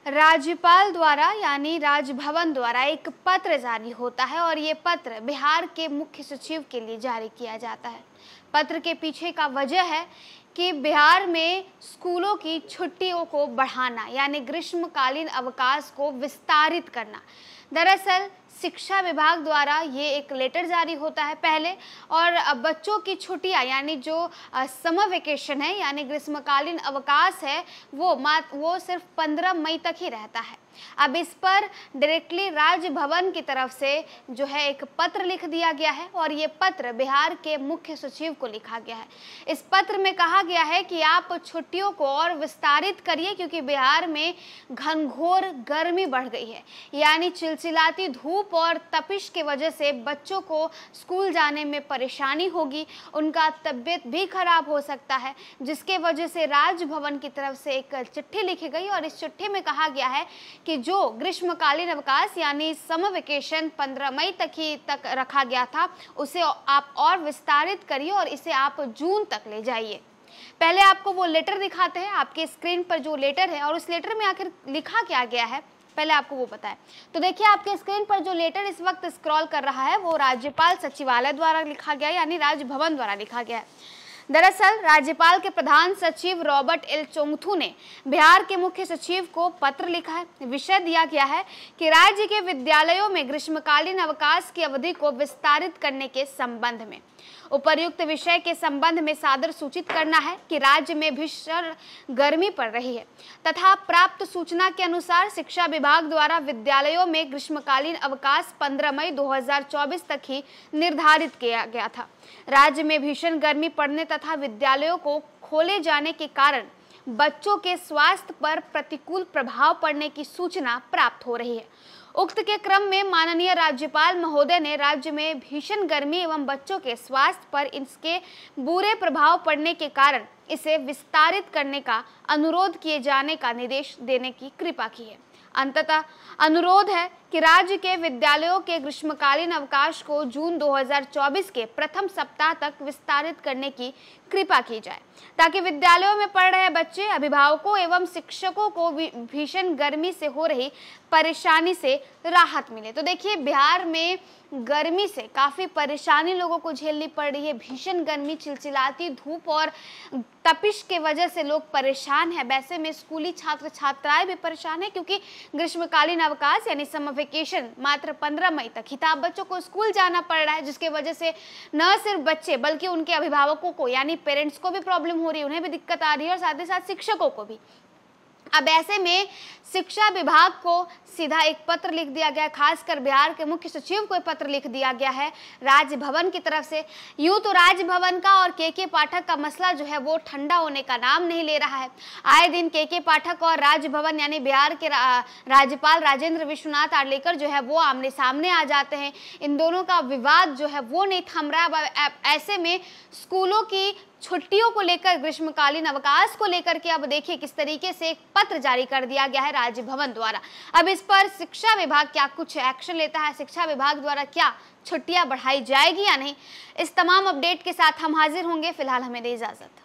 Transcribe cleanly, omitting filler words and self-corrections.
राज्यपाल द्वारा यानी राजभवन द्वारा एक पत्र जारी होता है और ये पत्र बिहार के मुख्य सचिव के लिए जारी किया जाता है। पत्र के पीछे का वजह है कि बिहार में स्कूलों की छुट्टियों को बढ़ाना यानी ग्रीष्मकालीन अवकाश को विस्तारित करना। दरअसल शिक्षा विभाग द्वारा ये एक लेटर जारी होता है पहले, और बच्चों की छुट्टियां यानी जो समर वेकेशन है यानी ग्रीष्मकालीन अवकाश है वो सिर्फ 15 मई तक ही रहता है। अब इस पर डायरेक्टली राजभवन की तरफ से जो है एक पत्र लिख दिया गया है और ये पत्र बिहार के मुख्य सचिव को लिखा गया है। इस पत्र में कहा गया है कि आप छुट्टियों को और विस्तारित करिए क्योंकि बिहार में घनघोर गर्मी बढ़ गई है, यानी चिलचिलाती धूप और तपिश की वजह से बच्चों को स्कूल जाने में परेशानी होगी, उनका तबीयत भी खराब हो सकता है, जिसके वजह से राजभवन की तरफ से एक चिट्ठी लिखी गई और इस चिट्ठी में कहा गया है कि जो ग्रीष्मकालीन अवकाश यानी समर वेकेशन 15 मई तक रखा गया था उसे आप और विस्तारित करिए और इसे आप जून तक ले जाइए। पहले आपको वो लेटर दिखाते हैं, आपके स्क्रीन पर जो लेटर है और उस लेटर में आखिर लिखा क्या गया है पहले आपको वो बताएं। तो देखिए आपके स्क्रीन पर जो लेटर इस वक्त स्क्रॉल कर रहा है वो राज्यपाल सचिवालय द्वारा लिखा गया है यानी राजभवन द्वारा लिखा गया है। दरअसल राज्यपाल के प्रधान सचिव रॉबर्ट एल चोंगथू ने बिहार के मुख्य सचिव को पत्र लिखा है। विषय दिया गया है कि राज्य के विद्यालयों में ग्रीष्मकालीन अवकाश की अवधि को विस्तारित करने के संबंध में उपर्युक्त विषय के संबंध में सादर सूचित करना है कि राज्य में भीषण गर्मी पड़ रही है तथा प्राप्त सूचना के अनुसार शिक्षा विभाग द्वारा विद्यालयों में ग्रीष्मकालीन अवकाश 15 मई 2024 तक ही निर्धारित किया गया था। राज्य में भीषण गर्मी पड़ने तथा विद्यालयों को खोले जाने के कारण बच्चों के स्वास्थ्य पर प्रतिकूल प्रभाव पड़ने की सूचना प्राप्त हो रही है। उक्त के क्रम में माननीय राज्यपाल महोदय ने राज्य में भीषण गर्मी एवं बच्चों के स्वास्थ्य पर इसके बुरे प्रभाव पड़ने के कारण इसे विस्तारित करने का अनुरोध किए जाने का निर्देश देने की कृपा की है। अंततः अनुरोध है कि राज्य के विद्यालयों के ग्रीष्मकालीन अवकाश को जून 2024 के प्रथम सप्ताह तक विस्तारित करने की कृपा की जाए ताकि विद्यालयों में पढ़ रहे बच्चे, अभिभावकों एवं शिक्षकों को भीषण गर्मी से हो रही परेशानी से राहत मिले। तो देखिए बिहार में गर्मी से काफ़ी परेशानी लोगों को झेलनी पड़ रही है। भीषण गर्मी, चिलचिलाती धूप और तपिश के वजह से लोग परेशान हैं। वैसे में स्कूली छात्र छात्राएं भी परेशान हैं क्योंकि ग्रीष्मकालीन अवकाश यानी समर वेकेशन मात्र 15 मई तक ही था। बच्चों को स्कूल जाना पड़ रहा है जिसके वजह से न सिर्फ बच्चे बल्कि उनके अभिभावकों को यानी पेरेंट्स को भी प्रॉब्लम हो रही है, उन्हें भी दिक्कत आ रही है और साथ ही साथ शिक्षकों को भी। अब ऐसे में शिक्षा विभाग को सीधा एक पत्र लिख दिया गया, खासकर बिहार के मुख्य सचिव को पत्र लिख दिया गया है राजभवन की तरफ से। यूं तो राजभवन का और के पाठक का मसला जो है वो ठंडा होने का नाम नहीं ले रहा है। आए दिन के पाठक और राजभवन यानी बिहार के राज्यपाल राजेंद्र विश्वनाथ आर्लेकर जो है वो आमने सामने आ जाते हैं। इन दोनों का विवाद जो है वो नहीं थम रहा। ऐसे में स्कूलों की छुट्टियों को लेकर, ग्रीष्मकालीन अवकाश को लेकर के अब देखिए किस तरीके से एक पत्र जारी कर दिया गया है राजभवन द्वारा। अब इस पर शिक्षा विभाग क्या कुछ एक्शन लेता है, शिक्षा विभाग द्वारा क्या छुट्टियां बढ़ाई जाएगी या नहीं, इस तमाम अपडेट के साथ हम हाजिर होंगे। फिलहाल हमें दे इजाजत।